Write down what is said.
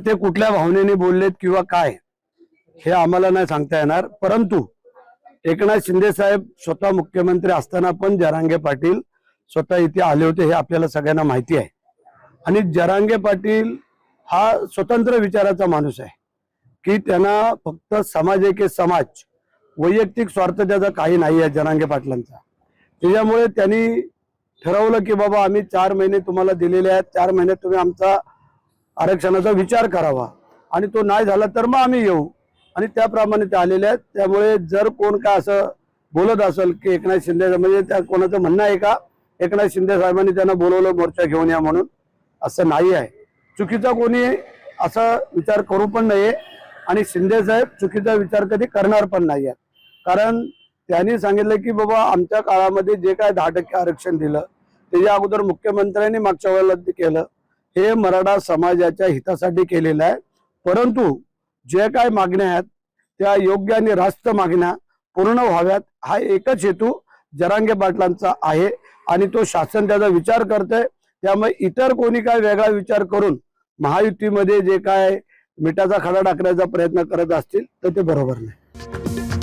ते कुठल्या भावनेने बोललेत किंवा काय हे आम्हाला नाही सांगता येणार, परंतु एकनाथ शिंदे साहेब स्वतः मुख्यमंत्री असताना पण जरांगे पाटील स्वतः इथे आले होते हे आपल्याला सगळ्यांना माहिती आहे। आणि जरांगे पाटील हा स्वतंत्र विचाराचा माणूस आहे की त्यांना फक्त समाज एक समाज, वैयक्तिक स्वार्थ त्याचा काही नाही आहे जरांगे पाटलांचा। त्याच्यामुळे त्यांनी ठरवलं की बाबा आम्ही 4 महिने तुम्हाला दिलेले आहेत, 4 महिन्यात तुम्ही आमचा आरक्षणाचा विचार करावा आणि तो नाही झाला तर मग आम्ही येऊ, आणि त्याप्रमाणे ते आलेले आहेत। त्यामुळे जर कोण काय असं बोलत असेल की एकनाथ शिंदे म्हणजे त्या कोणाचं म्हणणं आहे का एकनाथ शिंदे साहेबांनी त्यांना बोलवलं मोर्चा घेऊन या म्हणून, असं नाही आहे। चुकीचा कोणी असा विचार करू पण नाहीये आणि शिंदे साहेब चुकीचा विचार कधी करणार पण नाही आहेत। कारण त्यांनी सांगितलं की बाबा आमच्या काळामध्ये जे काय 10% आरक्षण दिलं त्याच्या अगोदर मुख्यमंत्र्यांनी मागच्या वेळेला केलं, हे मराठा समाजाच्या हितासाठी केलेलं आहे। परंतु जे काय मागण्या आहेत त्या योग्य आणि रास्त मागण्या पूर्ण व्हाव्यात हा एकच हेतू जरांगे पाटलांचा आहे आणि तो शासन त्याचा विचार करतोय। त्यामुळे इतर कोणी काय वेगळा विचार करून महायुतीमध्ये जे काय मिठाचा खडा टाकण्याचा प्रयत्न करत असतील तर ते बरोबर नाही।